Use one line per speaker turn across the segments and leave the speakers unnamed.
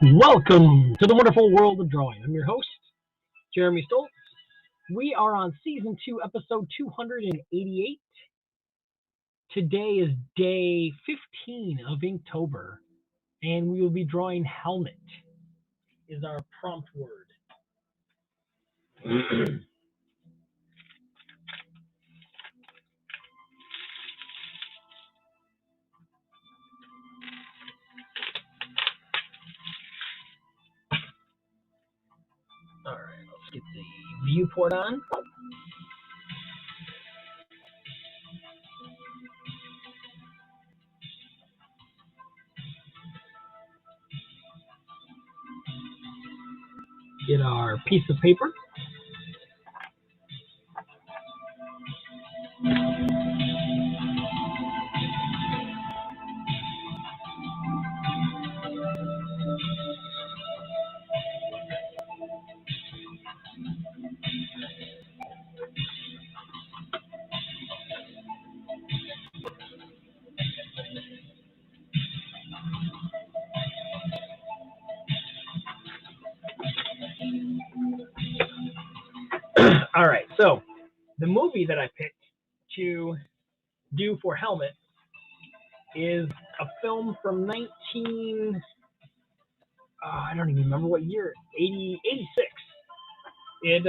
Welcome to the wonderful world of drawing. I'm your host, Jeremy Stoltz. We are on season 2, episode 288. Today is day 15 of Inktober, and we will be drawing helmet, is our prompt word. Alright, let's get the viewport on. Get our piece of paper. Alright, so the movie that I picked to do for helmet is a film from I don't even remember what year, 86. It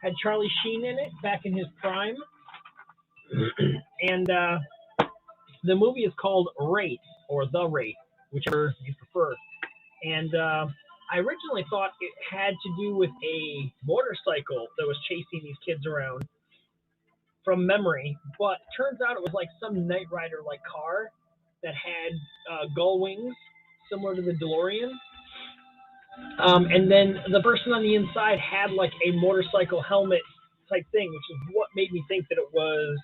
had Charlie Sheen in it back in his prime. And the movie is called Race, or The Race, whichever you prefer. And I originally thought it had to do with a motorcycle that was chasing these kids around from memory, but turns out it was like some Knight Rider-like car that had gull wings, similar to the DeLorean. And then the person on the inside had like a motorcycle helmet type thing, which is what made me think that it was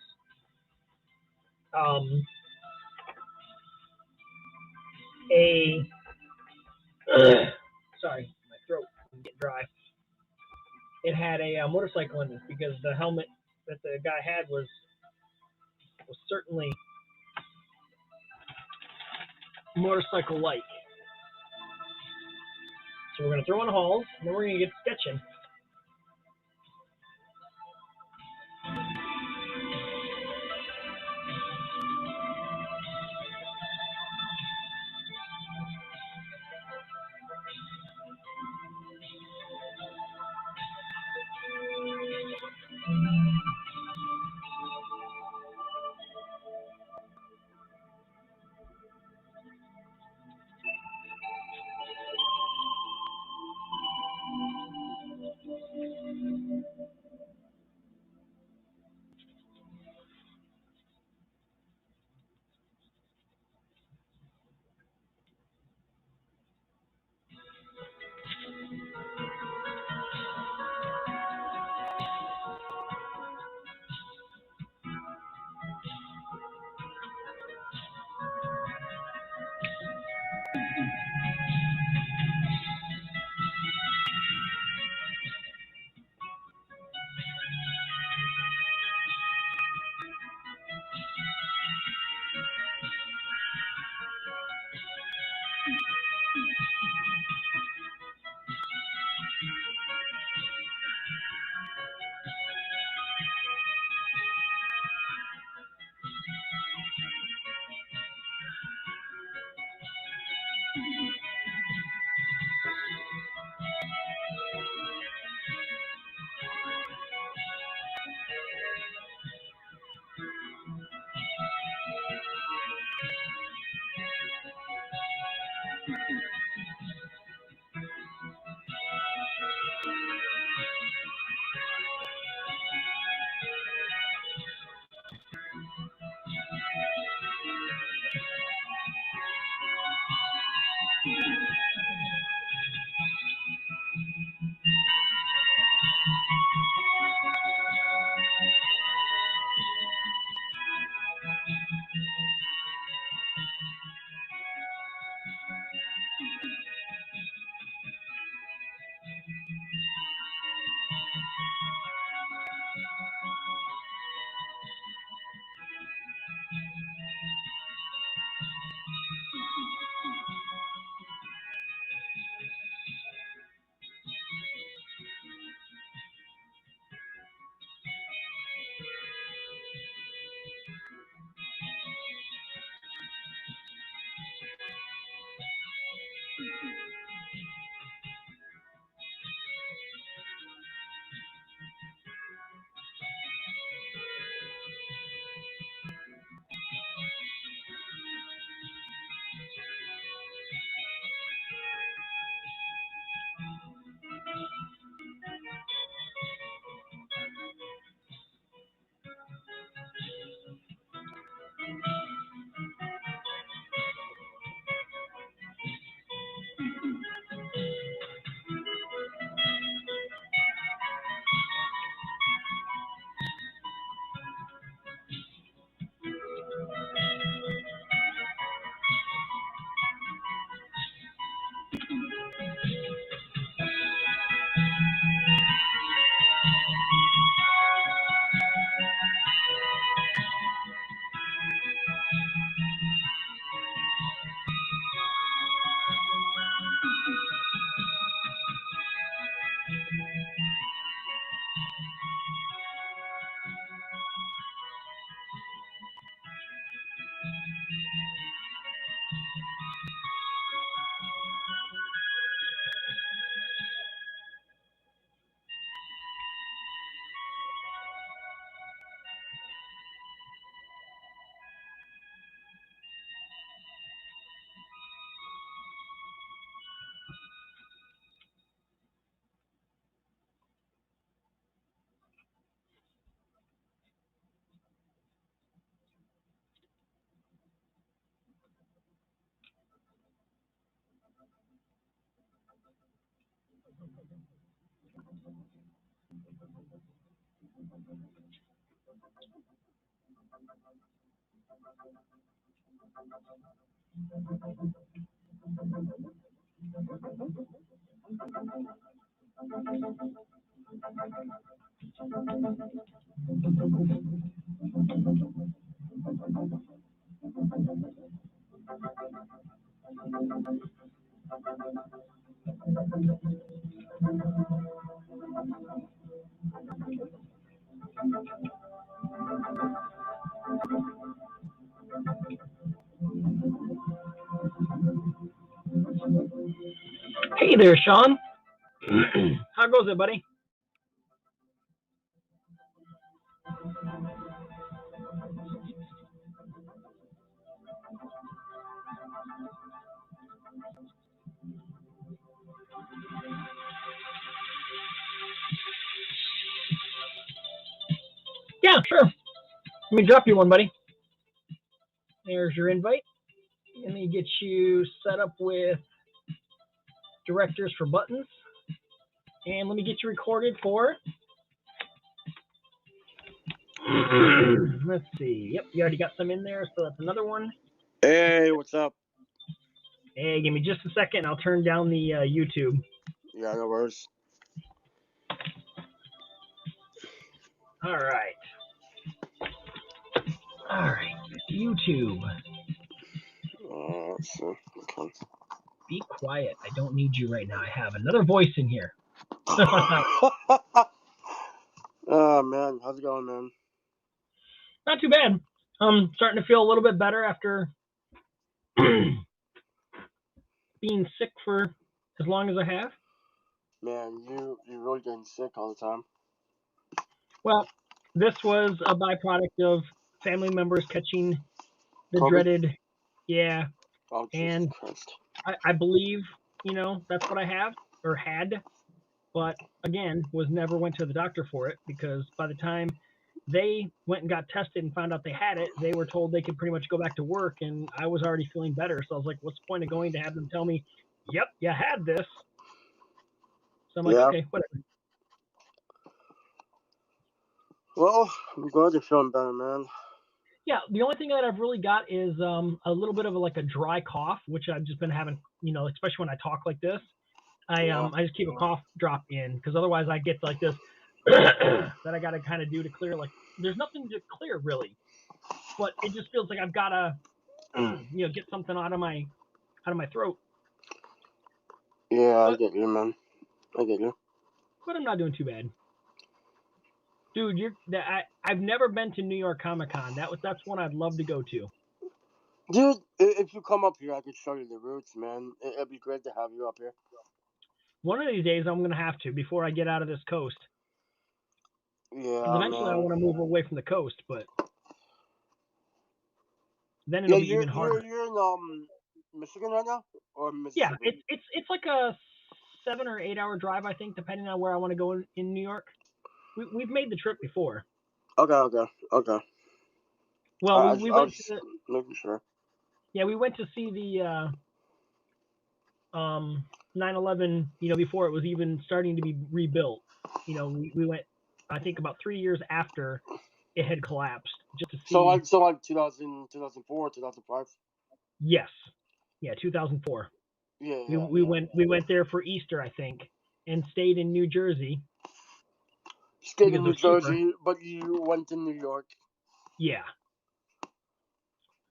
sorry, my throat is getting dry. It had a motorcycle in it because the helmet that the guy had was certainly motorcycle-like. So we're going to throw in halls, and then we're going to get sketching. Hey there, Sean. How goes it, buddy? Yeah, sure. Let me drop you one, buddy. There's your invite. Let me get you set up with directors for buttons. And let me get you recorded for. Let's see. Yep, you already got some in there, so that's another one.
Hey, what's up?
Hey, give me just a second. I'll turn down the YouTube.
Yeah, no worries.
All right. All right. YouTube.
Let's see. Okay.
Be quiet. I don't need you right now. I have another voice in here.
Oh, man. How's it going, man?
Not too bad. I'm starting to feel a little bit better after being sick for as long as I have.
Man, you really getting sick all the time.
Well, this was a byproduct of family members catching the
COVID?
dreaded, yeah.
Oh, Jesus
And
Christ.
I believe, that's what I have or had. But again, never went to the doctor for it because by the time they went and got tested and found out they had it, they were told they could pretty much go back to work, and I was already feeling better. So I was like, what's the point of going to have them tell me, yep, you had this? So I'm like,
Yeah.
okay, whatever.
Well, I'm glad you're feeling better, man.
Yeah, the only thing that I've really got is a little bit of a dry cough, which I've just been having, especially when I talk like this. I just keep a cough drop in because otherwise I get like this that I got to kind of do to clear. Like there's nothing to clear really, but it just feels like I've got to get something out of my throat.
Yeah, I get you, man. I get you.
But I'm not doing too bad. Dude, I've never been to New York Comic Con. That's one I'd love to go to.
Dude, if you come up here, I could show you the routes, man. It'd be great to have you up here.
One of these days, I'm gonna have to before I get out of this coast.
Yeah,
Eventually,
man.
I want to move away from the coast, but then it'll be even harder.
You're in Michigan right now, or Mississippi?
Yeah, it's like a 7 or 8 hour drive, I think, depending on where I want to go in New York. We've made the trip before.
Okay.
Well, we went to
making sure.
Yeah, we went to see the 9/11, before it was even starting to be rebuilt. We went, I think, about 3 years after it had collapsed, just to see.
So like 2004, 2005.
Yes, yeah, 2004.
Yeah.
We went there for Easter, I think, and stayed in New Jersey.
Stayed in New Jersey, but you went to New York.
Yeah.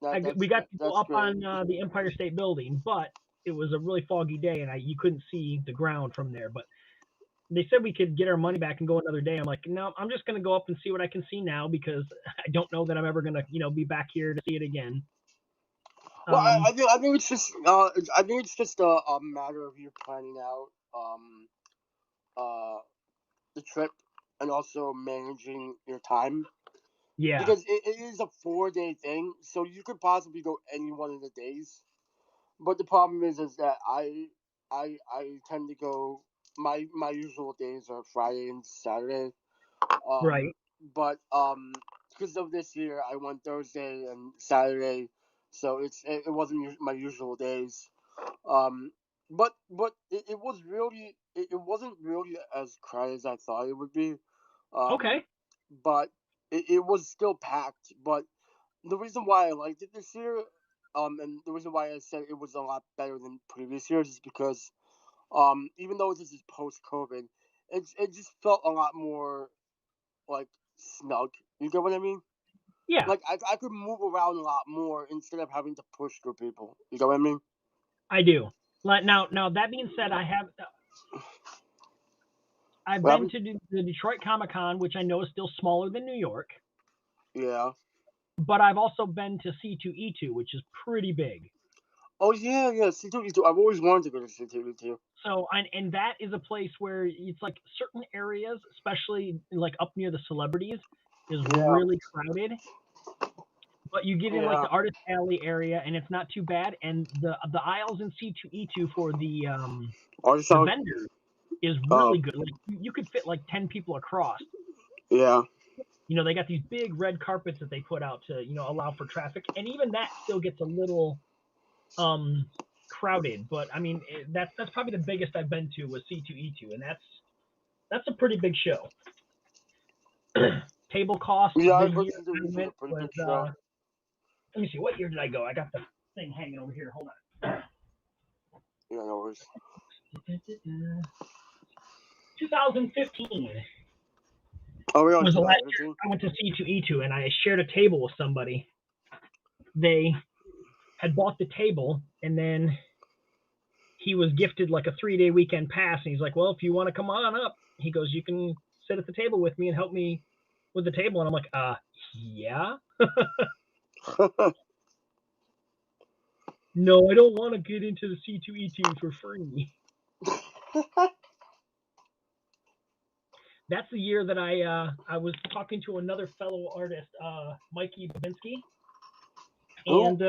We got to go up on the Empire State Building, but it was a really foggy day, and you couldn't see the ground from there. But they said we could get our money back and go another day. I'm like, no, I'm just going to go up and see what I can see now because I don't know that I'm ever going to, be back here to see it again.
Well, I think it's just a matter of you planning out the trip and also managing your time.
Yeah.
Because it is a 4-day thing, so you could possibly go any one of the days. But the problem is that I tend to go. My usual days are Friday and Saturday.
Right.
But because of this year, I went Thursday and Saturday, so it wasn't my usual days. But it was really it wasn't really as crowded as I thought it would be.
Okay.
But it was still packed. But the reason why I liked it this year, and the reason why I said it was a lot better than previous years is because, even though this is post COVID, it just felt a lot more like snug. You get what I mean?
Yeah,
Like I could move around a lot more instead of having to push through people. You get what I mean?
I do. Like now that being said, I've
What
been
happened?
to the Detroit Comic Con, which I know is still smaller than New York,
Yeah.
but I've also been to C2E2, which is pretty big.
Oh yeah, yeah. C2E2. I've always wanted to go to C2E2.
So and that is a place where it's like certain areas, especially like up near the celebrities, is
Yeah.
really crowded. But you get in like
Yeah.
the artist alley area, and it's not too bad. And the aisles in C2E2 for
Artist
the
alley.
vendors is
Oh
really good. Like you could fit like 10 people across.
yeah.
They got these big red carpets that they put out to allow for traffic, and even that still gets a little crowded. But I mean, that's probably the biggest I've been to was C2E2, and that's a pretty big show. Table cost
Yeah.
the
I heard
year I
C2E2 is a
went
pretty
was
big show.
let me see, what year did I go? I got the thing hanging over here. Hold on.
Yeah. No worries.
2015
Oh, really?
was the last year
2015.
I went to C2E2, and I shared a table with somebody. They had bought the table, and then he was gifted like a 3-day weekend pass, and he's like, well, if you want to come on up, he goes, you can sit at the table with me and help me with the table. And I'm like, yeah. No, I don't want to get into the C2E2 for free. That's the year that I was talking to another fellow artist, Mikey Babinski,
Who?
and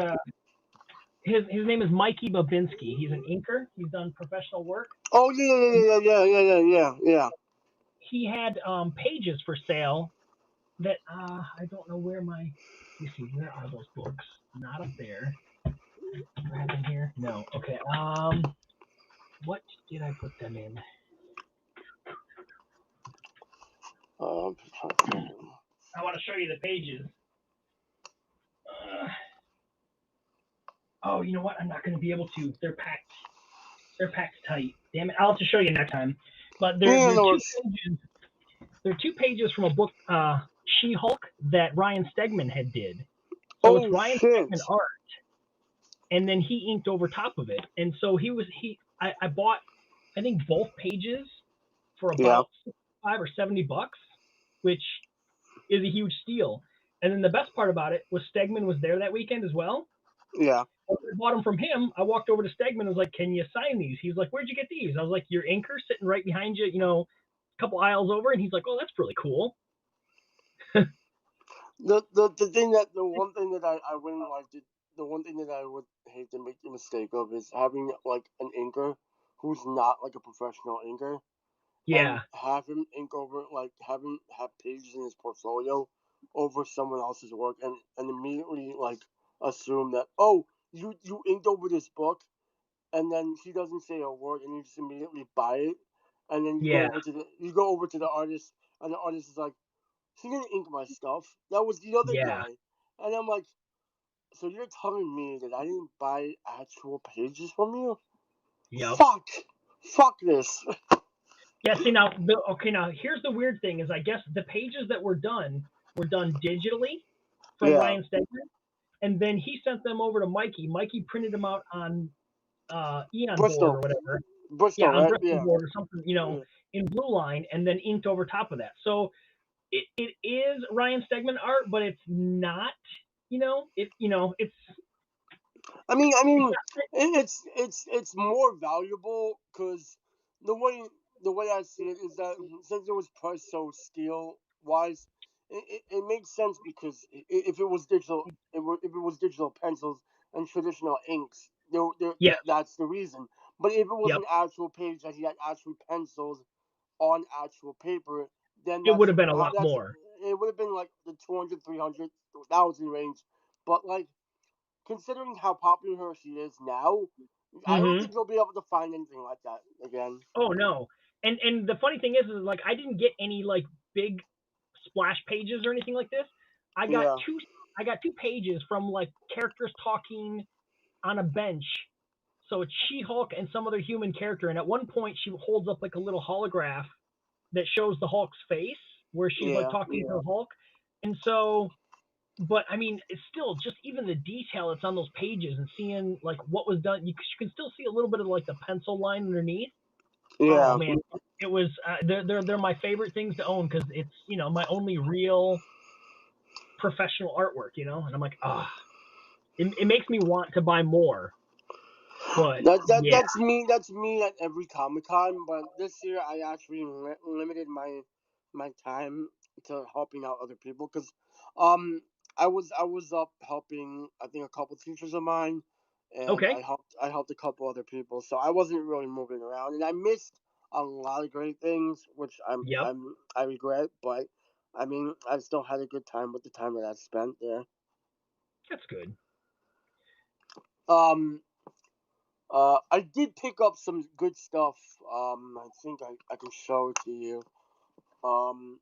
his name is Mikey Babinski. He's an inker. He's done professional work.
Oh yeah.
He had pages for sale that I don't know where my. Let me see, where are those books? Not up there. Right in here? No. Okay. What did I put them in? I want to show you the pages. Oh, you know what? I'm not going to be able to. They're packed. They're packed tight. Damn it! I'll have to show you next time. But
Yeah,
they're
no
two
worries.
pages. They're 2 pages from a book, She-Hulk, that Ryan Stegman had did. So it's
Oh
Ryan
shit.
Stegman art, and then he inked over top of it. And so I bought, I think, both pages for
Yeah.
about $65 or $70, which is a huge steal. And then the best part about it was Stegman was there that weekend as well.
Yeah.
I bought them from him. I walked over to Stegman and was like, "Can you sign these?" He's like, "Where'd you get these?" I was like, "Your inker sitting right behind you, a couple aisles over." And he's like, "Oh, that's really cool."
The one thing that I wouldn't like to, the one thing that I would hate to make the mistake of is having like an inker who's not like a professional inker and
Yeah,
have him ink over, like have pages in his portfolio over someone else's work and immediately like assume that, oh, you inked over this book, and then he doesn't say a word and you just immediately buy it, and then
yeah,
you go over to the artist, and the artist is like, he didn't ink my stuff. That was the other
yeah.
guy. And I'm like, so you're telling me that I didn't buy actual pages from you?
Yep.
Fuck. Fuck this.
Yeah. See now, now here's the weird thing: is I guess the pages that were done digitally from
Yeah.
Ryan Stegman, and then he sent them over to Mikey. Mikey printed them out on Eon board or
Bristol.
whatever. Yeah,
Bristol,
on
right?
Bristol
Yeah.
board or something,
Yeah.
in blue line, and then inked over top of that. So it is Ryan Stegman art, but it's not. It's
I mean,
not.
it's more valuable because the way the way I see it is that since it was priced so steel wise, it makes sense because if it was digital, if it was digital pencils and traditional inks,
Yes.
that's the reason. But if it was
Yep.
an actual page that he had actual pencils on actual paper, then
It would have been a lot
that's
more.
it would have been like the 200, 300,000 range. But like considering how popular she is now, I don't
Mm-hmm.
think you'll be able to find anything like that again.
Oh no. And the funny thing is like I didn't get any like big splash pages or anything like this. I got
Yeah,
two I got 2 pages from like characters talking on a bench. So it's She-Hulk and some other human character, and at one point she holds up like a little holograph that shows the Hulk's face, where she's like
yeah,
talking to the Hulk. And so, but I mean, it's still just even the detail that's on those pages and seeing like what was done. You can still see a little bit of like the pencil line underneath. Oh
yeah.
man, it was they're my favorite things to own because it's my only real professional artwork, and I'm like it makes me want to buy more, but yeah,
That's me. That's me at every Comic Con. But this year, I actually limited my time to helping out other people because, um, I was up helping I think a couple teachers of mine, and
okay,
I helped a couple other people. So I wasn't really moving around, and I missed a lot of great things, which
yep,
I regret. But I mean, I still had a good time with the time that I spent there.
that's good.
Um, I did pick up some good stuff. I think I can show it to you. Um,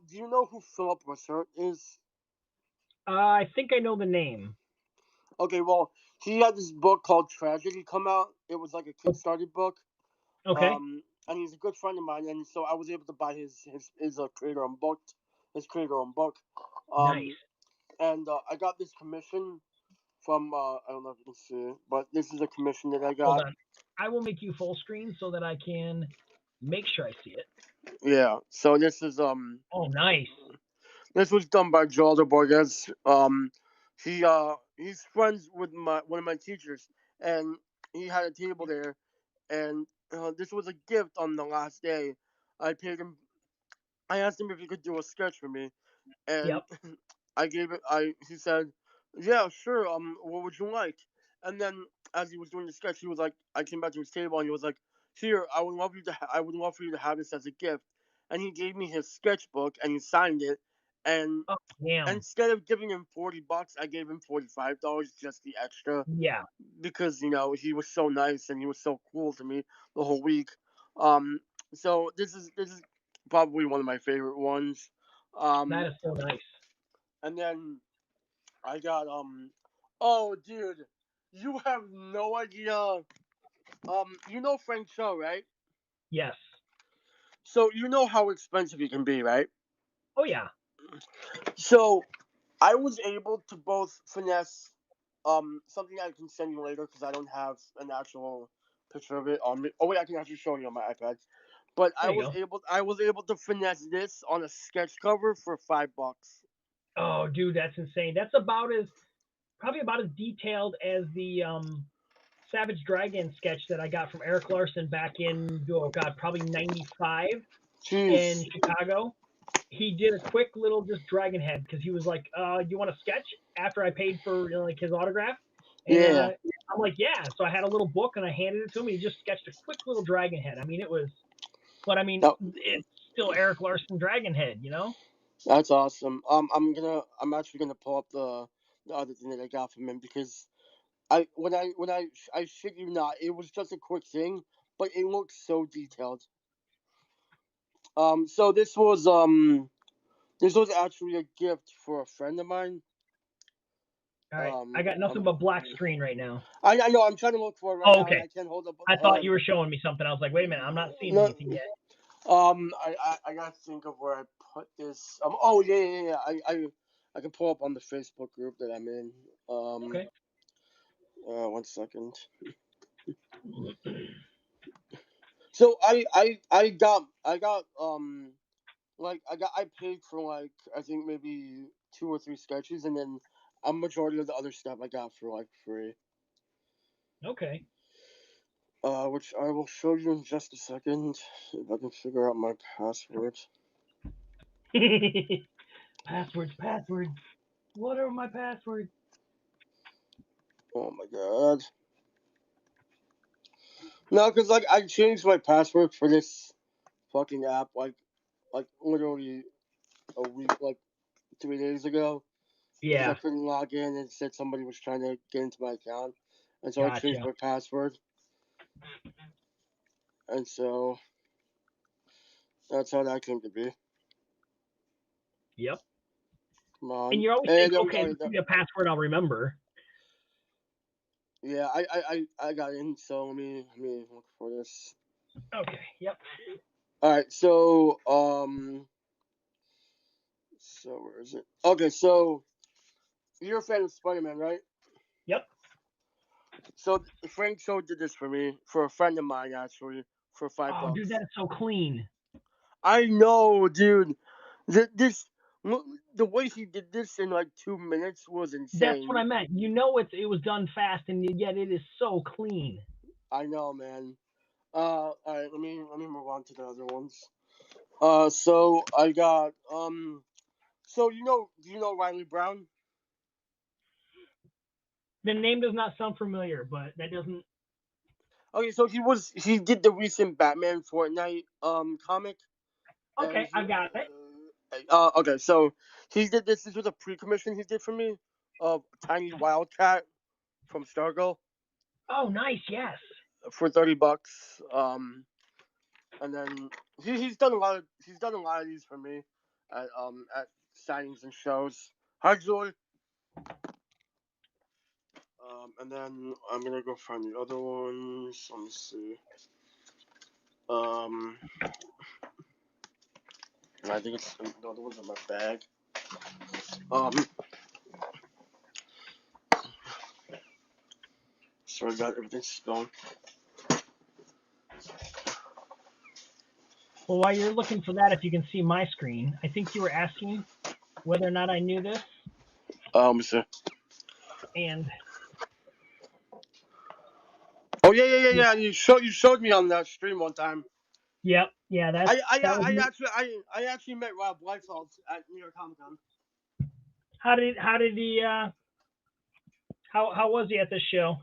do you know who Philip Rossert is?
I think I know the name.
Okay, well, he had this book called Tragedy come out. It was like a Kickstarter book.
Okay,
And he's a good friend of mine, and so I was able to buy his creator on book, his creator on book.
nice.
Um, and I got this commission from I don't know if you can see it, but this is a commission that I
Hold
got.
on, I will make you full screen so that I can make sure I see it.
Yeah. So
Oh, nice.
this was done by Joel Borges. He's friends with one of my teachers, and he had a table there, and this was a gift on the last day. I paid him. I asked him if he could do a sketch for me, and
Yep.
I gave it. I He said, "Yeah, sure. What would you like?" And then as he was doing the sketch, he was like, I came back to his table and he was like, "Here, I would love for you to have this as a gift." And he gave me his sketchbook and he signed it. And
Oh, damn.
instead of giving him $40, I gave him $45, just the extra,
Yeah,
because he was so nice and he was so cool to me the whole week. Um, so this is probably one of my favorite ones.
that
Um,
is so nice.
and then I got oh dude, you have no idea. You know Frank Cho, right?
Yes.
So you know how expensive he can be, right?
Oh yeah.
So I was able to both finesse something I can send you later because I don't have an actual picture of it on me. Oh wait, I can actually show you on my iPad. But
There you go.
I was able to finesse this on a sketch cover for $5.
Oh, dude, that's insane. That's about as probably about as detailed as the Savage Dragon sketch that I got from Eric Larson back in probably '95 in
Jeez.
Chicago. He did a quick little just dragon head because he was like, you want a sketch?" After I paid for like his autograph, and
Yeah.
I'm like, "Yeah." So I had a little book and I handed it to him. And he just sketched a quick little dragon head. I mean, it was, but I mean,
No,
it's still Eric Larson dragon head,
that's awesome. I'm actually gonna pull up the other thing that I got from him because I shit you not, it was just a quick thing, but it looked so detailed. So this was actually a gift for a friend of mine.
All right, I got nothing but black screen right now.
I know I'm trying to look for it right
Oh,
now and
okay.
I can't hold up
I
a
thought you
hand.
were showing me something. I was like, wait a minute, I'm not seeing
No,
anything yet.
I gotta think of where I put this. Oh yeah. I can pull up on the Facebook group that I'm in. Um,
Okay.
1 second. So I paid for like I think maybe 2 or 3 sketches, and then a majority of the other stuff I got for like free.
Okay.
Which I will show you in just a second if I can figure out my password.
Passwords, passwords. What are my passwords?
Oh my god. No, because like I changed my password for this fucking app like literally a week, like 3 days ago. because I
Yeah.
couldn't log in, and it said somebody was trying to get into my account, and so I changed
Gotcha.
my password, and so that's how that came to be.
Yep.
Come
And
on,
you always think,
and
okay, this will be a password I'll remember.
yeah, I got in. So let me look for this.
Okay. Yep.
All right, so where is it? Okay, so you're a fan of Spider-Man, right?
Yep.
So Frank Cho did this for me, for a friend of mine actually, for five
Oh, dude,
bucks.
that is so clean.
I know, dude. This the way he did this in like 2 minutes was
That's what
insane.
I meant. You know it was done fast, and yet it is so clean.
I know, man. All right, let me move on to the other ones. So I got so do you know Riley Brown?
The name does not sound familiar, but that doesn't.
Okay, so he did the recent Batman Fortnite comic, and
Okay, I got it.
okay, so he did this. This was a pre-commission he did for me of Tiny Wildcat from Stargirl
Oh, nice. Yes.
for $30. And then he's done a lot of these for me at signings and shows. Hi, Julie. And then I'm gonna go find the other ones. Let me see. Um, and I think it's the other ones in my bag. Um, so I got everything spelled.
Well, while you're looking for that, if you can see my screen, I think you were asking whether or not I knew this,
Let me see.
and
Oh yeah. You showed me on that stream one time.
yep, yeah, that was me.
I actually met Rob Liefeld at New York Comic Con.
How did he how was he at this show?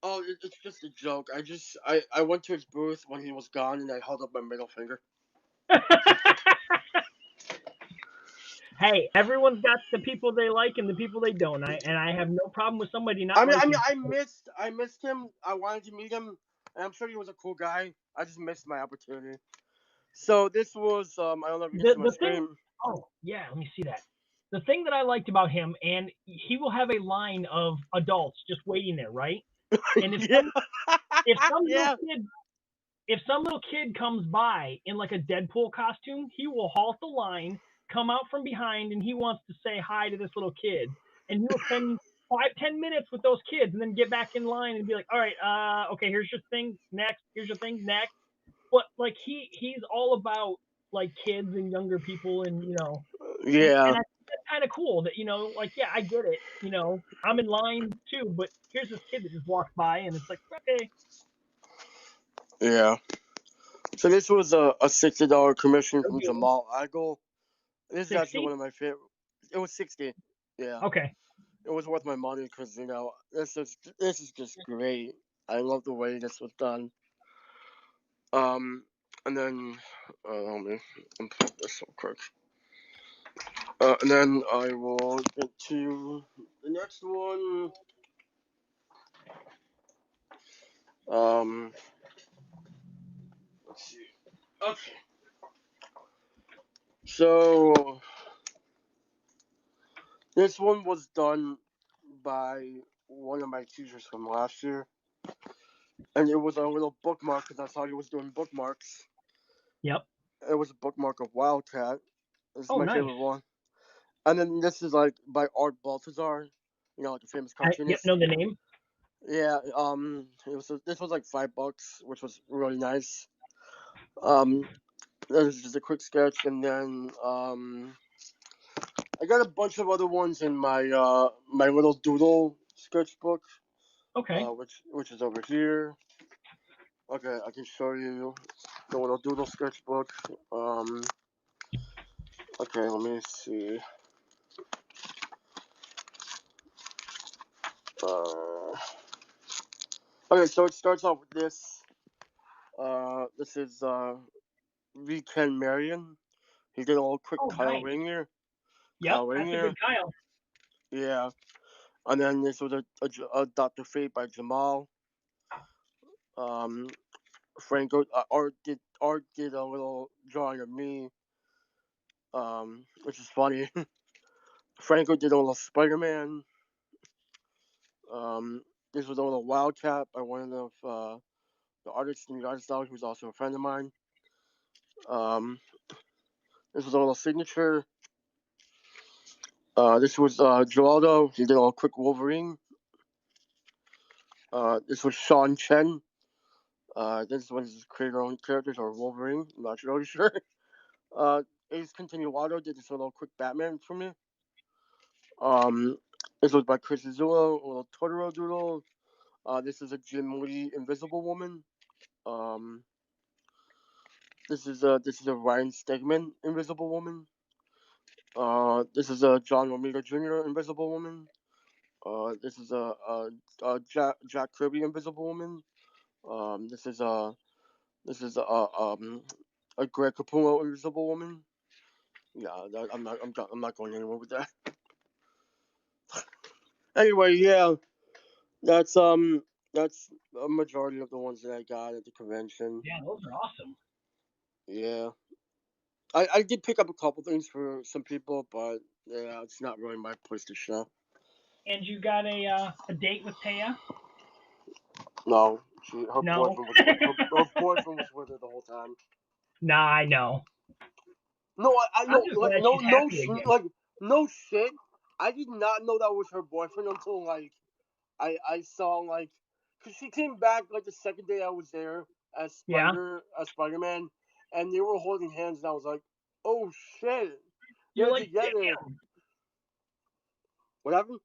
Oh, it's just a joke. I went to his booth when he was gone, and I held up my middle finger.
Hey, everyone's got the people they like and the people they don't. I have no problem with somebody not
I mean,
liking.
I missed him. I wanted to meet him, and I'm sure he was a cool guy. I just missed my opportunity. So this was I don't know if you can see my
The thing.
screen.
Oh yeah, let me see that. The thing that I liked about him, and he will have a line of adults just waiting there, right? And
Yeah,
if some little
yeah,
kid if some little kid comes by in like a Deadpool costume, he will halt the line, come out from behind, and he wants to say hi to this little kid, and he will spend 5-10 minutes with those kids, and then get back in line and be like, all right, okay, here's your thing next, here's your thing next. But like he's all about like kids and younger people, and and
yeah,
I think that's kind of cool that like yeah, I get it, I'm in line too, but here's this kid that just walks by, and it's like okay,
yeah. So this was a $60 commission
no
from
deal.
Jamal Agel. This is actually
60.
one of my favorite. It was 60. Yeah,
Okay.
it was worth my money because this is just great. I love the way this was done. Um, and then let me unplug this real quick. And then I will get to the next one. Um, let's see. Okay. So this one was done by one of my teachers from last year, and it was a little bookmark because that's how he was doing bookmarks.
Yep.
It was a bookmark of Wildcat. This is
Oh,
my
nice.
favorite one. And then this is like by Art Baltazar, like a famous
Yep,
cartoonist.
know the name.
Yeah, this was like $5, which was really nice. Um, that was just a quick sketch, and then I got a bunch of other ones in my little doodle sketchbook,
Okay.
which is over here. Okay, I can show you the little doodle sketchbook. Okay, let me see. Uh, okay, so it starts off with this. This is V. Ken Marion. He did a little quick
Oh, nice.
coloring here.
Yep,
Kyle
that's a
Rayner.
good Kyle.
Yeah. And then this was a Dr. Fate by Jamal. Franco Art did a little drawing of me, which is funny. Franco did a little Spider-Man. This was a little Wildcat by one of the artists in the art style, who's also a friend of mine. This was a little signature. This was Geraldo. He did a little quick Wolverine. This was Sean Chen. This was his creator own characters or Wolverine. I'm not really sure. Ace Continuado did this little quick Batman for me. This was by Chris Azullo, a little Totoro doodle. This is a Jim Lee Invisible Woman. This is a Ryan Stegman Invisible Woman. This is a John Romita Jr. Invisible Woman. This is a Jack Kirby Invisible Woman. This is a Greg Capullo Invisible Woman. Yeah, I'm not going anywhere with that. Anyway, yeah, that's a majority of the ones that I got at the convention.
Yeah, those are awesome.
Yeah, I did pick up a couple things for some people, but yeah, it's not really my place to show.
And you got a date with Taya?
No, her
No.
boyfriend was with her the whole time.
Nah, I know.
No, I
I'm
know,
just
like
glad she's happy again.
like no shit. I did not know that was her boyfriend until like I saw like, cause she came back like the second day I was there as Spider Man, and they were holding hands, and I was like, oh shit,
You're
they're
like,
together.
damn.
What happened?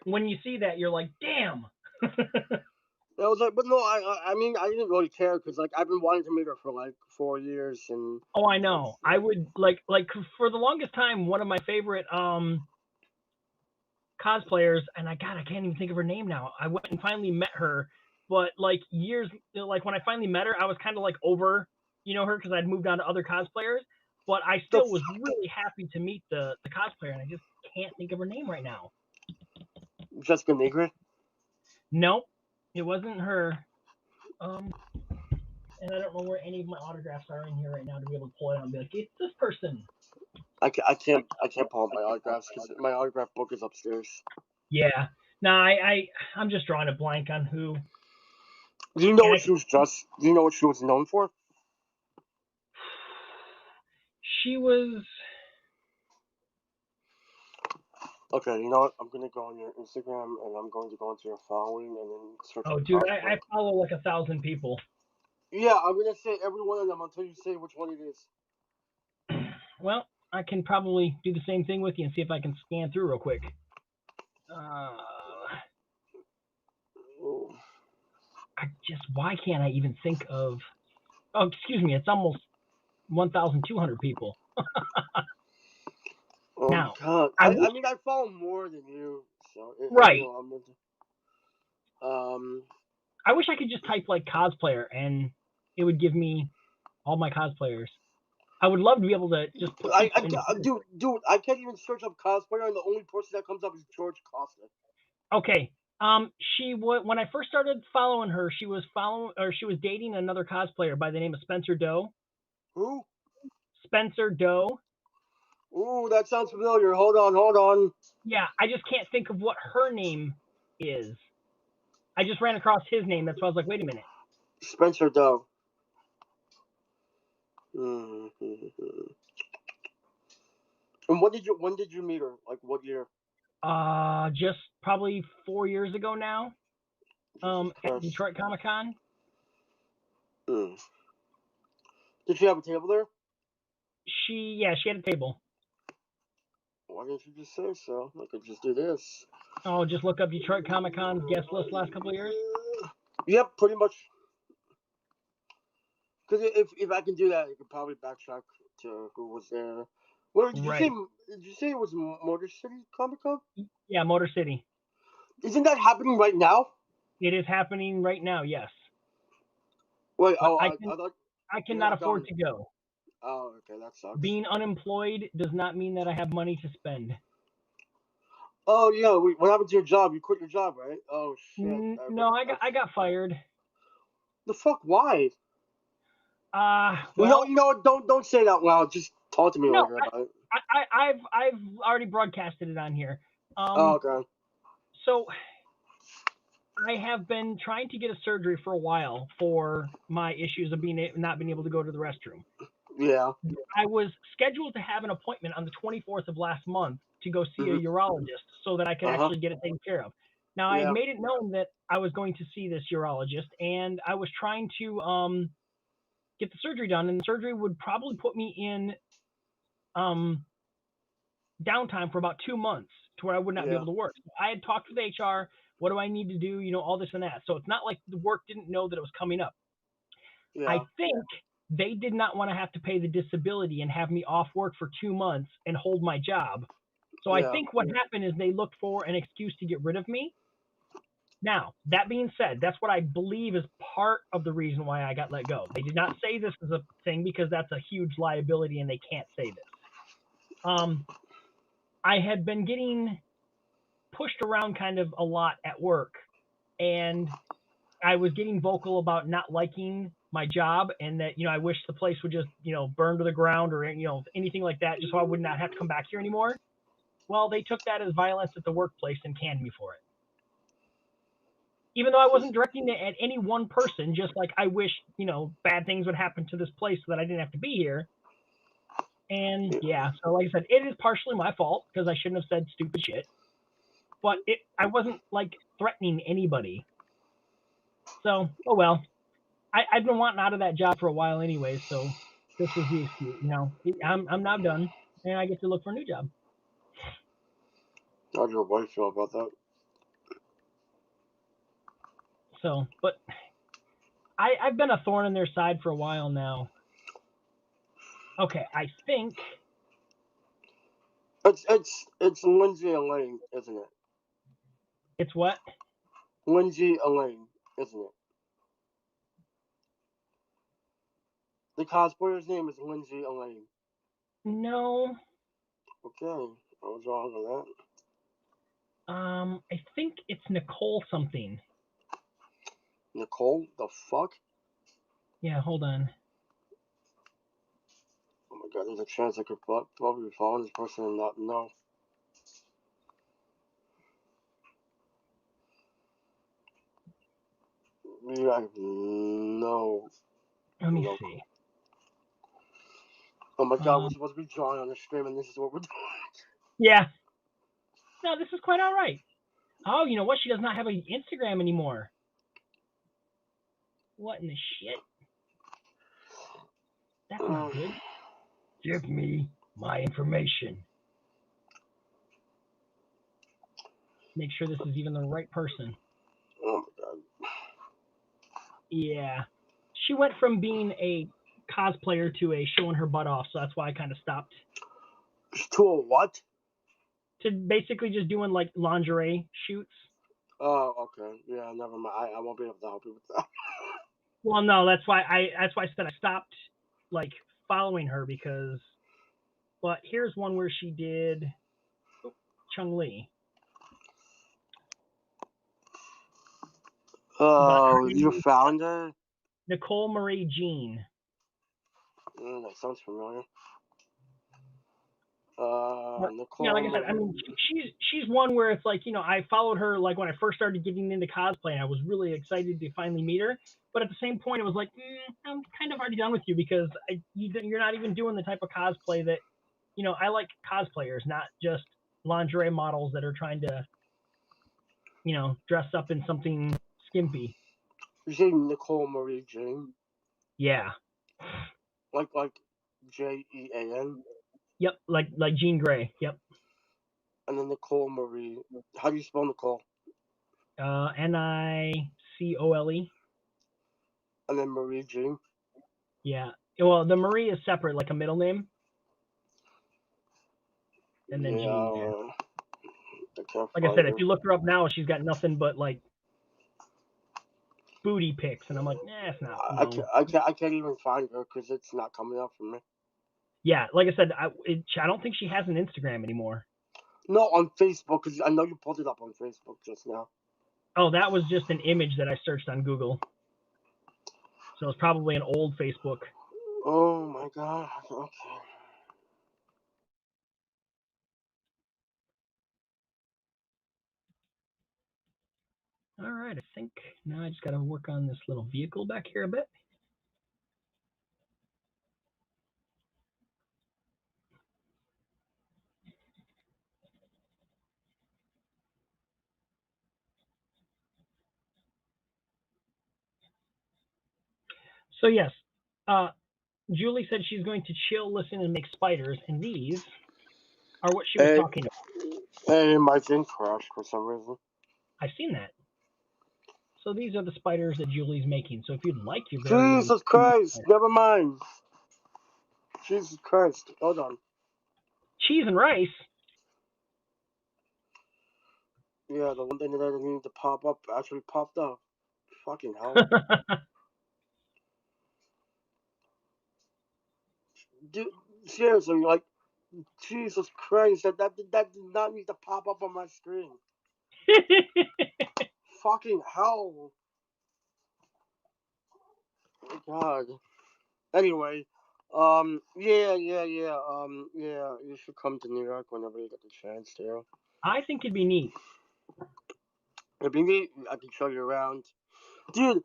When you see that, you're like, damn.
I was like, but no, I mean, I didn't really care because like I've been wanting to meet her for like 4 years, and
Oh, I know. I would like for the longest time, one of my favorite cosplayers, and I can't even think of her name now. I went and finally met her, but like years, like when I finally met her, I was kind of like over, her because I'd moved on to other cosplayers. But I still was really happy to meet the cosplayer, and I just can't think of her name right now.
Jessica Negri?
Nope, it wasn't her. And I don't know where any of my autographs are in here right now to be able to pull it out and be like, it's this person.
I can't pull out my autographs because my autograph book is upstairs.
Yeah. No, I'm just drawing a blank on who.
Do you know what she was Do you know what she was known for?
She was.
Okay, you know what? I'm gonna go on your Instagram and I'm going to go into your following and then search.
Oh, dude, I follow like 1,000 people.
Yeah, I'm gonna say every one of them until you say which one it is.
Well, I can probably do the same thing with you and see if I can scan through real quick. Why can't I even think of? Oh, excuse me, it's almost 1,200 people.
Oh
now,
God! I mean, I follow more than you, so
right.
I
wish I could just type like cosplayer and it would give me all my cosplayers. I would love to be able to just put.
Dude, I can't even search up cosplayer, and the only person that comes up is George Costa.
Okay. When I first started following her, she was dating another cosplayer by the name of Spencer Doe.
Who?
Spencer Doe.
Ooh, that sounds familiar. Hold on.
Yeah, I just can't think of what her name is. I just ran across his name. That's why I was like, wait a minute.
Spencer Doe. And when did you meet her? Like what year?
Just probably 4 years ago now. At Detroit Comic Con.
Did she have a table there?
She had a table.
Why didn't you just say so? I could just do this.
Oh, just look up Detroit Comic Con's guest list last couple of years.
Yep, pretty much. Because if I can do that, I could probably backtrack to who was there. What did you say? Did you say it was Motor City Comic Con?
Yeah, Motor City.
Isn't that happening right now?
It is happening right now. Yes.
Wait,
I cannot afford to go.
Oh, okay, that sucks.
Being unemployed does not mean that I have money to spend.
Oh, yeah. What happened to your job? You quit your job, right? Oh shit.
No, I got fired.
The fuck? Why?
Well,
You know what? Don't say it out loud. Just talk to me
no,
later about it.
I've already broadcasted it on here.
Oh, okay.
So I have been trying to get a surgery for a while for my issues of not being able to go to the restroom.
Yeah.
I was scheduled to have an appointment on the 24th of last month to go see a urologist so that I could
Uh-huh.
actually get it taken care of. Now, I had
Yeah.
made it known that I was going to see this urologist, and I was trying to get the surgery done, and the surgery would probably put me in downtime for about 2 months to where I would not be
Yeah.
able to work. So I had talked with HR. What do I need to do? All this and that. So it's not like the work didn't know that it was coming up. I
Yeah.
think they did not want to have to pay the disability and have me off work for 2 months and hold my job. So I
Yeah.
think what happened is they looked for an excuse to get rid of me. Now, that being said, that's what I believe is part of the reason why I got let go. They did not say this is a thing because that's a huge liability and they can't say this. I had been getting pushed around kind of a lot at work, and I was getting vocal about not liking my job and that, I wish the place would just, burn to the ground or, anything like that, just so I would not have to come back here anymore. Well, they took that as violence at the workplace and canned me for it. Even though I wasn't directing it at any one person, just like I wish, bad things would happen to this place so that I didn't have to be here. And yeah, so like I said, it is partially my fault because I shouldn't have said stupid shit. But I wasn't like threatening anybody. So, oh well. I've been wanting out of that job for a while anyway, so this was the excuse. I'm now done, and I get to look for a new job.
How does your wife feel about that?
So, but I've been a thorn in their side for a while now. Okay, I think
It's Lindsay Elaine, isn't it?
it's what?
Lindsay Elaine, isn't it? The cosplayer's name is Lindsay Elaine.
No.
Okay, I was wrong on
I think it's Nicole something.
that. Nicole, the fuck?
Yeah, hold on.
Oh my god, there's a chance I could probably be following this person and not know. Yeah, I have no.
Let me
No.
see.
Oh my god, we're supposed to be drawing on the stream and this is what we're doing.
Yeah. No, this is quite all right. Oh, you know what? She does not have an Instagram anymore. What in the shit? That's not good. Give me my information. Make sure this is even the right person.
Oh my god.
Yeah. She went from being a cosplayer to a showing her butt off, so that's why I kind of stopped.
To a what?
To basically just doing like lingerie shoots.
Oh, okay. Yeah, never mind. I won't be able to help you with that.
Well, no, that's why I said I stopped like following her because. But here's one where she did Chung Li.
Oh, you found her?
Nicole Marie Jean.
That sounds familiar. Nicole.
Yeah, like I said, I mean, she's one where it's like, I followed her like when I first started getting into cosplay, and I was really excited to finally meet her. But at the same point, it was like, I'm kind of already done with you because you're not even doing the type of cosplay that, I like cosplayers, not just lingerie models that are trying to, dress up in something skimpy.
You say Nicole Marie Jean?
Yeah.
Like Jean?
Yep, like Jean Grey. Yep.
And then Nicole Marie. How do you spell Nicole?
Nicole.
And then Marie Jean.
Yeah. Well, the Marie is separate, like a middle name. And then Jean. Yeah. Like I said, if you look her up now, she's got nothing but like booty pics, and I'm like, it's not. No.
I can't even find her because it's not coming up for me.
Yeah, like I said, I don't think she has an Instagram anymore.
No, on Facebook, because I know you pulled it up on Facebook just now.
Oh, that was just an image that I searched on Google. So it's probably an old Facebook.
Oh my god. Okay.
All right, I think now I just got to work on this little vehicle back here a bit. So yes, Julie said she's going to chill, listen, and make spiders, and these are what she was
Hey,
talking about.
hey, my thing crashed for some reason.
I've seen that. So these are the spiders that Julie's making. So if you'd like your very own
Jesus Christ! Never mind. Jesus Christ! Hold on.
cheese and rice.
Yeah, the one thing that I didn't need to pop up actually popped up. Fucking hell. Dude, seriously, like, Jesus Christ, that did not need to pop up on my screen. Fucking hell. Oh, God. Anyway, yeah, you should come to New York whenever you get the chance to.
I think it'd be neat.
It'd be neat. I can show you around. Dude,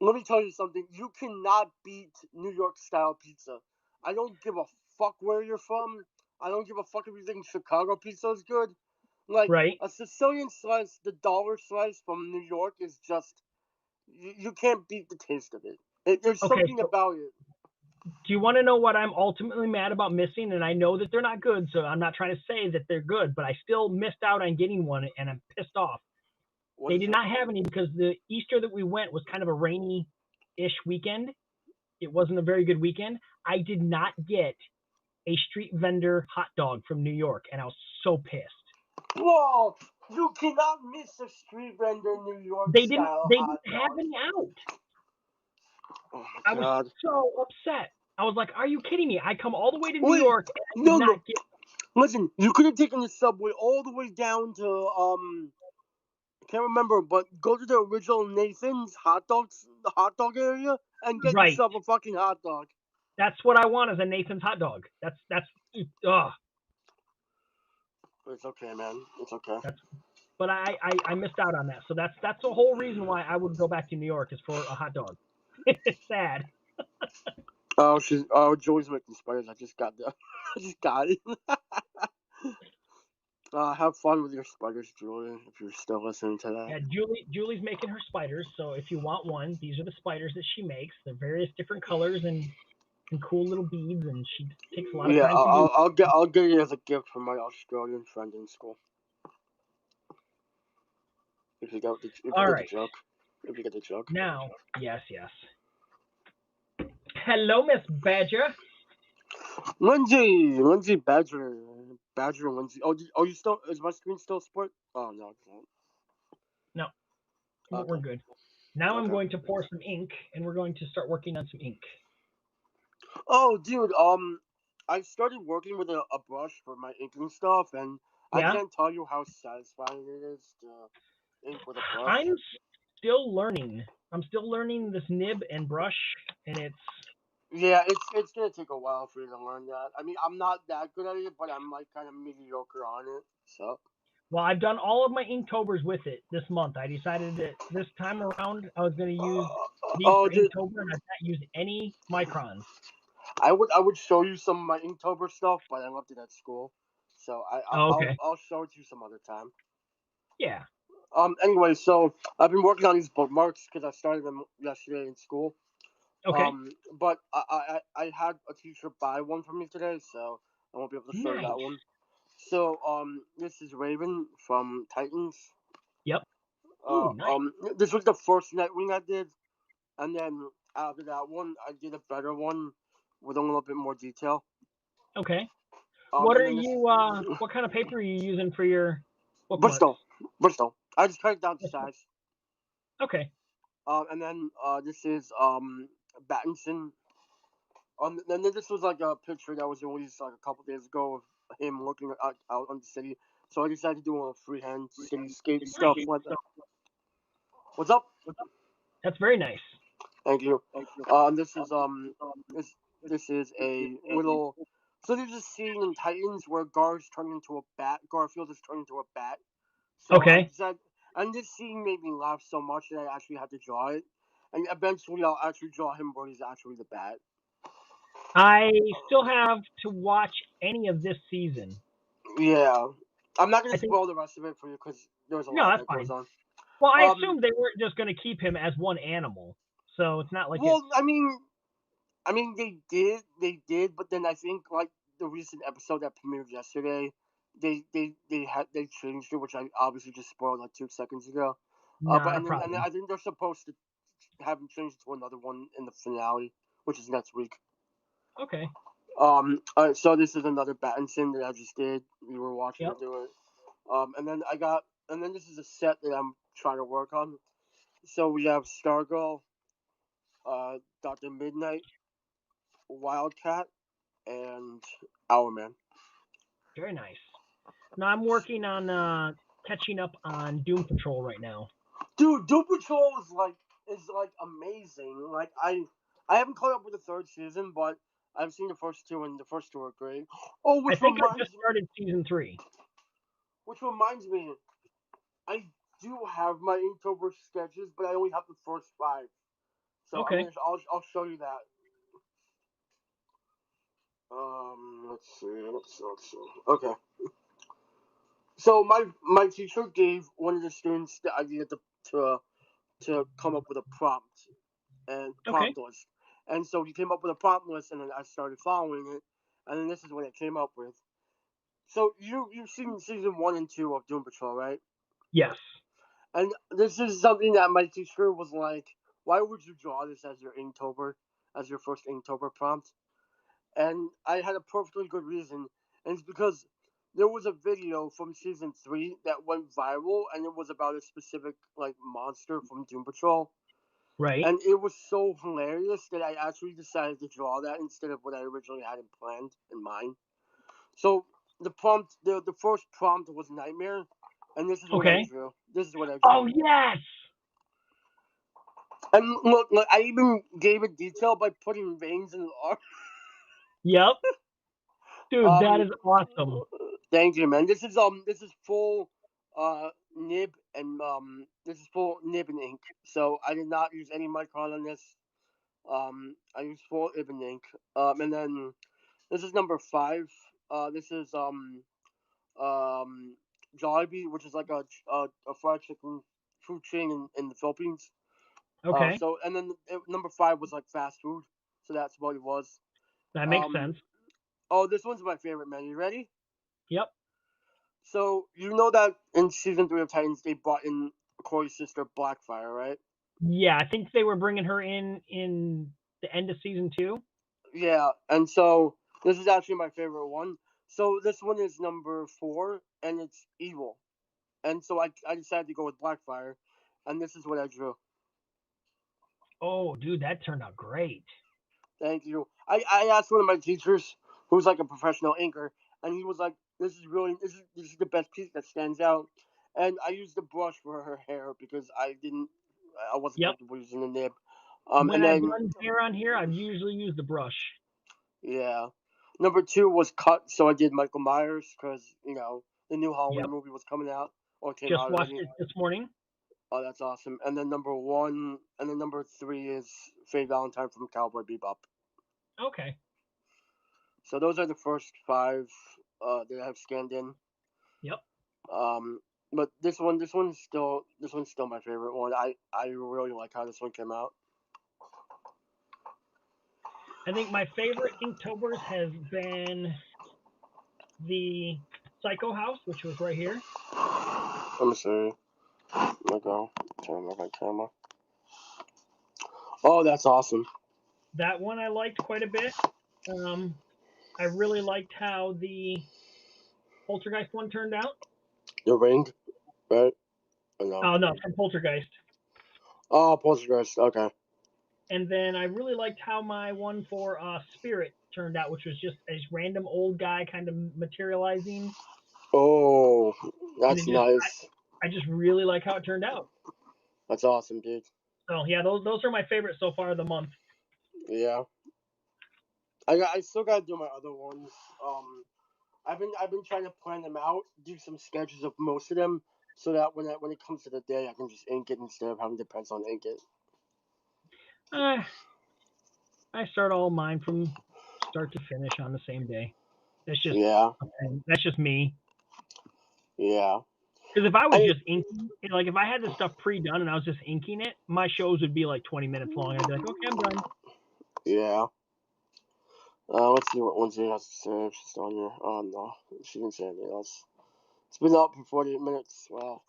let me tell you something. You cannot beat New York style pizza. I don't give a fuck where you're from. I don't give a fuck if you think Chicago pizza is good. Like,
Right.
a Sicilian slice, the dollar slice from New York is just, you can't beat the taste of it. There's
Okay,
something
so
about it.
do you want to know what I'm ultimately mad about missing? And I know that they're not good, so I'm not trying to say that they're good, but I still missed out on getting one, and I'm pissed off.
What
They
is
did
it?
not have any because the Easter that we went was kind of a rainy-ish weekend. It wasn't a very good weekend. I did not get a street vendor hot dog from New York, and I was so pissed.
Whoa! You cannot miss a street vendor New York
They didn't.
style
They
hot
didn't have
dog.
any out.
Oh
I
my
was
god.
so upset. I was like, "Are you kidding me? I come all the way to New
Wait,
York and I did
no.
not get."
Listen, you could have taken the subway all the way down to I can't remember, but go to the original Nathan's the hot dog area, and get
Right.
yourself a fucking hot dog.
That's what I want is a Nathan's hot dog. That's. Ugh.
It's okay, man. It's okay.
That's. But I missed out on that. So that's the whole reason why I would go back to New York is for a hot dog. It's sad.
Joey's making spiders. I just got the, I just got it. Have fun with your spiders, Julie. If you're still listening to that.
Yeah, Julie's making her spiders. So if you want one, these are the spiders that she makes. They're various different colors and cool little beads, and she takes a lot of
Yeah,
time to do.
I'll get it as a gift from my Australian friend in school. If you get the
All right.
joke. If you get the joke.
Now, yes. Hello, Miss Badger.
Lindsay Badger Lindsay. Oh, you still, is my screen still split? Oh no, it's not.
No, but
Okay.
we're good. Now I'm
Okay.
going to pour some ink, and we're going to start working on some ink.
Oh, dude, I started working with a brush for my inking stuff, and I
Yeah,
can't tell you how satisfying it is to ink with a brush.
I'm still learning. I'm still learning this nib and brush, and it's
Yeah, it's gonna take a while for you to learn that. I mean, I'm not that good at it, but I'm like kind of mediocre on it. So.
well, I've done all of my Inktober's with it this month. I decided that this time around I was going to use these
Oh,
for
dude,
Inktober, and I've not used any microns.
I would show you some of my Inktober stuff, but I left it at school, so
Oh, okay.
I'll show it to you some other time.
Yeah.
Anyway, so I've been working on these bookmarks because I started them yesterday in school.
Okay.
But I had a teacher buy one for me today, so I won't be able to show you
Nice.
that one. So this is Raven from Titans.
Yep. Ooh, nice.
This was the first Nightwing I did, and then after that one, I did a better one with a little bit more detail.
Okay. What
And
are
then this
you? What kind of paper are you using for your bookmarks?
Bristol. I just cut it down to size.
Okay.
And then this is Battinson And then this was like a picture that was released like a couple days ago of him looking out on the city. So I decided to do a freehand cityscape stuff like that. What's up?
That's very nice.
Thank you. This is this is a little. So there's a scene in Titans where Gar's turning into a bat. Garfield is turning into a bat. So
Okay.
and this scene made me laugh so much that I actually had to draw it. And eventually, I'll actually draw him where he's actually the bat.
I still have to watch any of this season.
Yeah, I'm not gonna
I think
spoil the rest of it for you because there's a
no,
lot
that's
that
fine.
goes on.
Well, I assumed they weren't just going to keep him as one animal, so it's not like
Well, I mean, they did, but then I think like the recent episode that premiered yesterday, they changed it, which I obviously just spoiled like 2 seconds ago.
not a problem.
And I think they're supposed to have him changed to another one in the finale, which is next week.
Okay.
So this is another Battinson that I just did. We were watching
Yep.
him do it. And then this is a set that I'm trying to work on. So we have Stargirl, Dr. Midnight, Wildcat, and Owlman.
Very nice. Now I'm working on catching up on Doom Patrol right now.
Dude, Doom Patrol is like amazing. Like I haven't caught up with the third season, but I've seen the first two, and the first two are great. Oh,
I think I just started season 3.
Which reminds me, I do have my Inktober sketches, but I only have the first 5. So
Okay.
I'll show you that. Let's see. Okay. So my teacher gave one of the students the idea to come up with a prompt and prompt list, and so he came up with a prompt list, and then I started following it, and then this is what I came up with. So you've seen season 1 and 2 of Doom Patrol, right?
Yes.
And this is something that my teacher was like, "Why would you draw this as your Inktober, as your first Inktober prompt?" And I had a perfectly good reason, and it's because there was a video from season 3 that went viral, and it was about a specific like monster from Doom Patrol.
Right.
And it was so hilarious that I actually decided to draw that instead of what I originally had planned in mind. So the first prompt was Nightmare, and this is what I drew. This is what I drew.
Oh yes.
And look, I even gave it detail by putting veins in the arm.
Yep. Dude, that is awesome.
Thank you, man. This is full nib and this is full nib and ink. So I did not use any micron on this. I used full nib and ink. And then this is number 5. This is Jollibee, which is like a fried chicken food chain in the Philippines.
Okay.
So and then number 5 was like fast food. So that's what it was.
That makes sense.
Oh, this one's my favorite, man. You ready?
Yep.
So you know that in season 3 of Titans they brought in Corey's sister Blackfire, right?
Yeah, I think they were bringing her in the end of season 2.
Yeah, and so this is actually my favorite one. So this one is number 4, and it's evil. And so I decided to go with Blackfire, and this is what I drew.
Oh, dude, that turned out great.
Thank you. I asked one of my teachers, who's like a professional inker, and he was like, "This is the best piece that stands out." And I used the brush for her hair because I wasn't comfortable using the nib.
When I've done hair on here, I've usually used the brush.
Yeah. Number 2 was cut, so I did Michael Myers because the new Halloween movie was coming out or came
Just
out
watched
already.
it this morning.
Oh, that's awesome. And then number 3 is Faye Valentine from Cowboy Bebop.
Okay.
So those are the first 5 that I have scanned in.
Yep.
But this one's still my favorite one. I really like how this one came out.
I think my favorite Inktober's has been the Psycho House, which was right here.
Let me see. Let me go. Turn on my camera. Oh, that's awesome.
That one I liked quite a bit. I really liked how the Poltergeist one turned out.
The Ring, right?
Oh no, from Poltergeist.
Oh, Poltergeist. Okay.
And then I really liked how my one for Spirit turned out, which was just a random old guy kind of materializing.
Oh,
And
that's nice.
I just really like how it turned out.
That's awesome, dude.
So yeah, those are my favorites so far of the month.
Yeah. I still gotta do my other ones. I've been trying to plan them out, do some sketches of most of them, so that when it comes to the day, I can just ink it instead of having to pencil and ink it.
Uh, I start all mine from start to finish on the same day. That's just
Yeah,
that's just me.
yeah.
Because if I was
I
just inking, like if I had this stuff pre-done and I was just inking it, my shows would be like 20 minutes long. I'd be like, okay, I'm done.
yeah. Let's see what ones she has to say. If she's on here. Oh no, she didn't say anything else. It's been up for 48 minutes. Wow,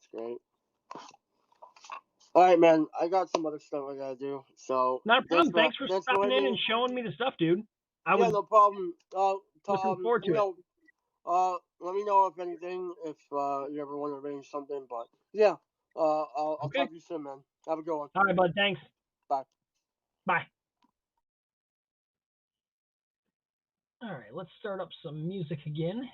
it's great. All right, man. I got some other stuff I gotta do. So
Not a problem. Thanks for
thanks for
stopping
letting
in
me.
and showing me the stuff, dude. I
Yeah,
was
no problem.
looking forward to it.
Let me know if anything, if you ever want to arrange something. But yeah, I'll
Okay.
talk to you soon, man. Have a good one.
All right, bud. Thanks.
Bye.
Bye. All right, let's start up some music again.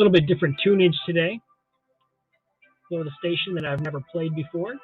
little bit different tunage today. A little station that I've never played before.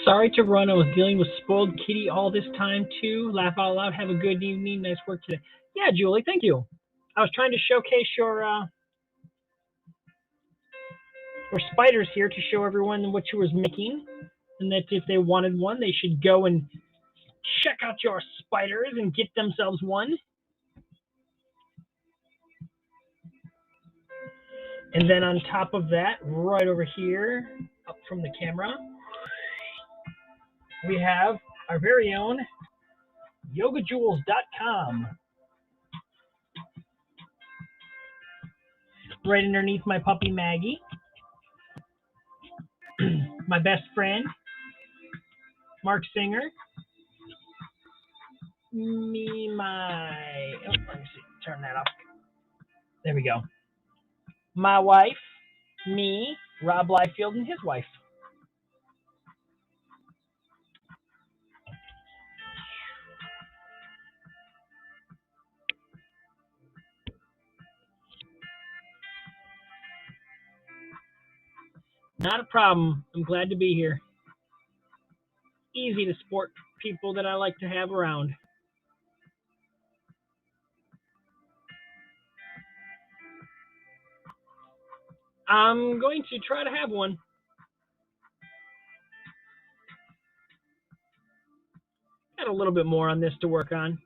Sorry to run. I was dealing with spoiled kitty all this time too. Laugh out loud. Have a good evening. Nice work today. Yeah, Julie. Thank you. I was trying to showcase your spiders here to show everyone what you was making, and that if they wanted one, they should go and check out your spiders and get themselves one. And then on top of that, right over here, up from the camera, we have our very own yogajewels.com. Right underneath my puppy Maggie, my best friend, Mark Singer, let me see, turn that off. There we go. My wife, me, Rob Liefeld, and his wife. Not a problem. I'm glad to be here. Easy to support people that I like to have around. I'm going to try to have one. Got a little bit more on this to work on.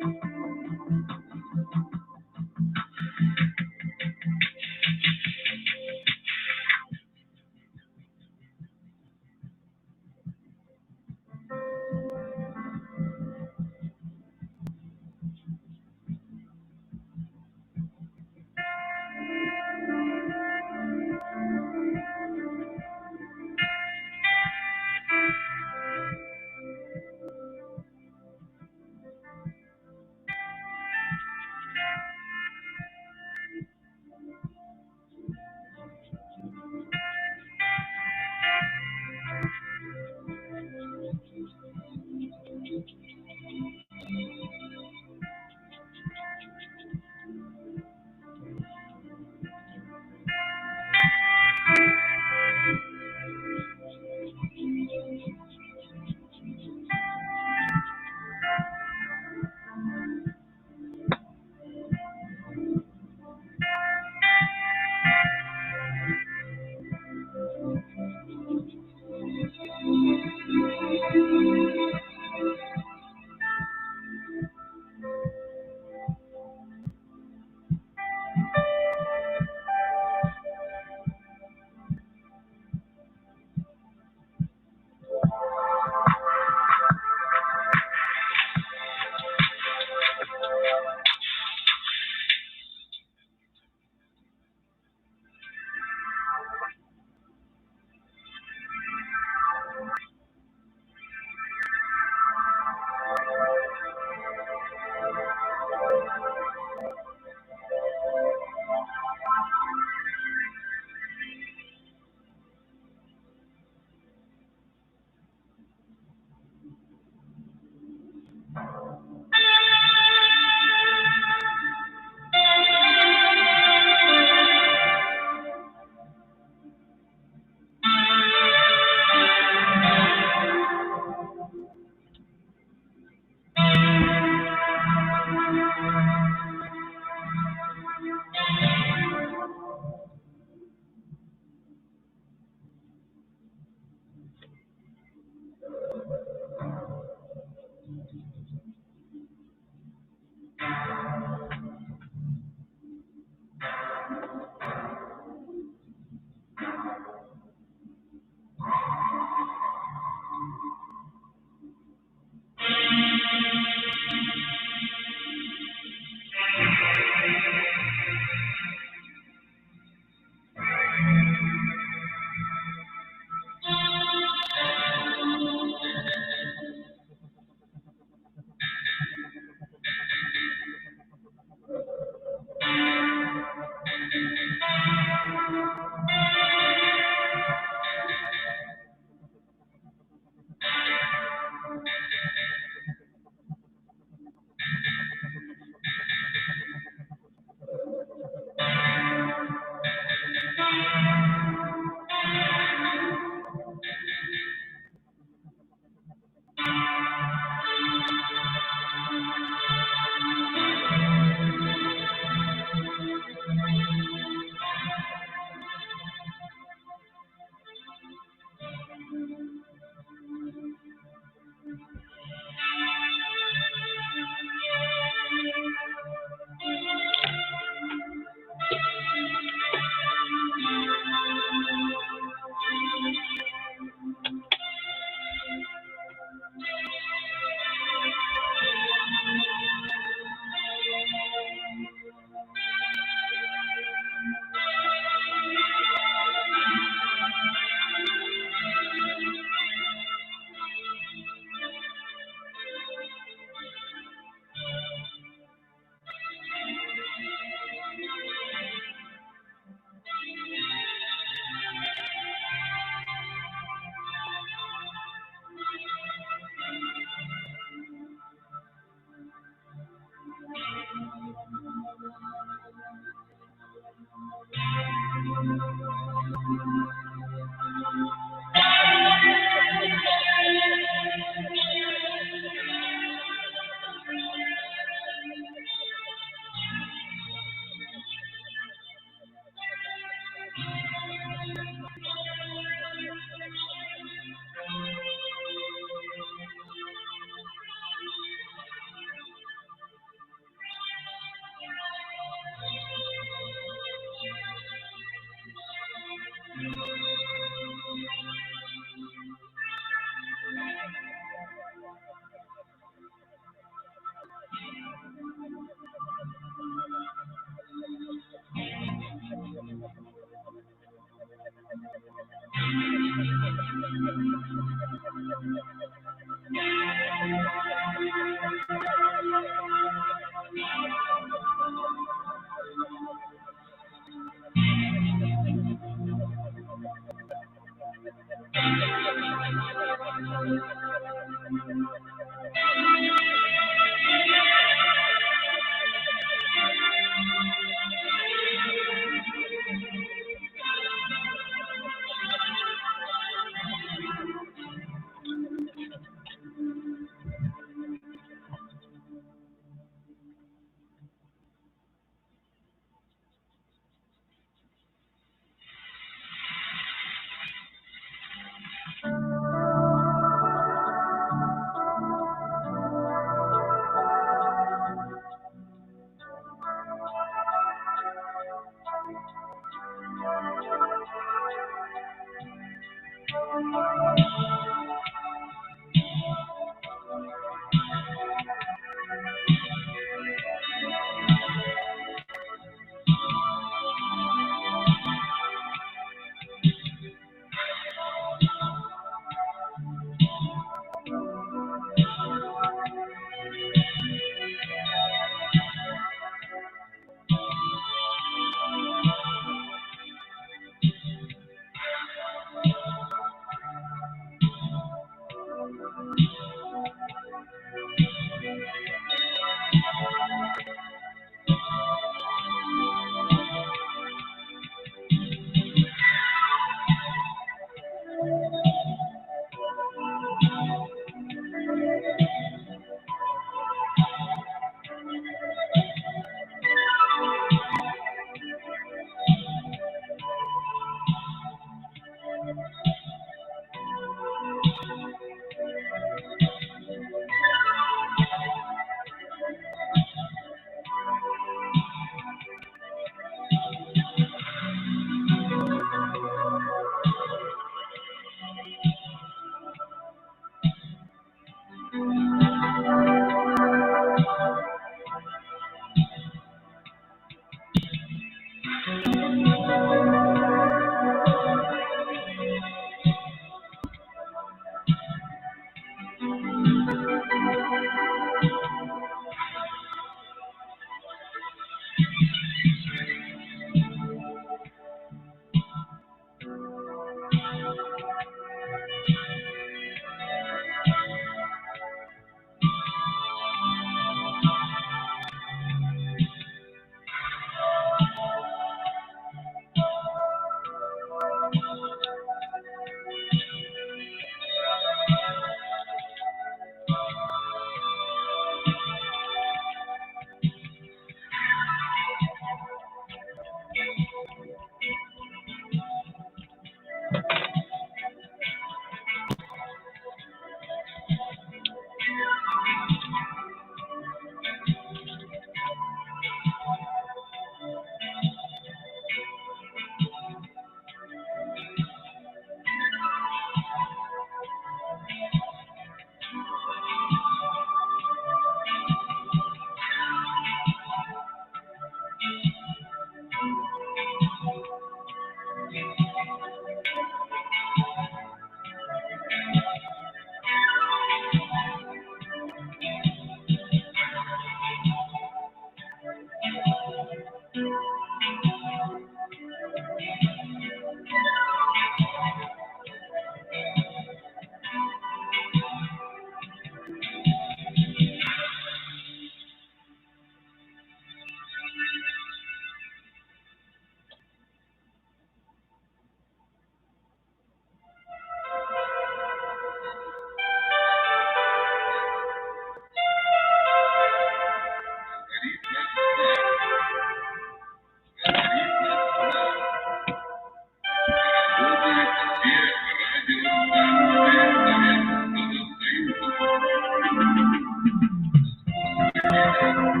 All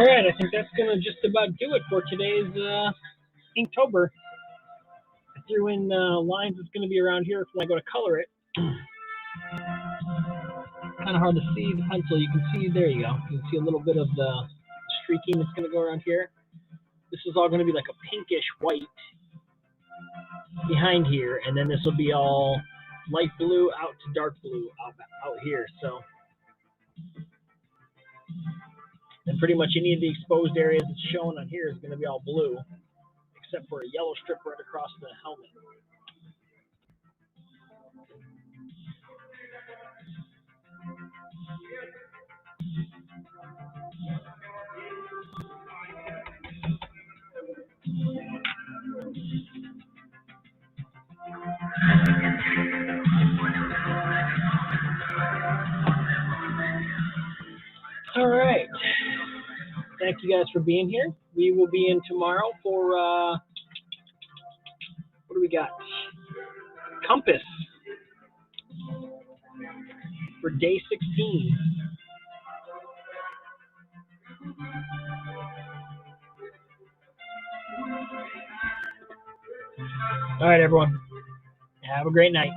right, I think that's going to just about do it for today's Inktober. I threw in lines that's going to be around here when I go to color it. Kind of hard to see the pencil. You can see, there you go. You can see a little bit of the streaking that's going to go around here. This is all going to be like a pinkish white behind here, and then this will be all light blue out to dark blue out here. So, and pretty much any of the exposed areas that's shown on here is going to be all blue, except for a yellow strip right across the helmet. All right. Thank you guys for being here. We will be in tomorrow for, what do we got? Compass for day 16. All right, everyone. Have a great night.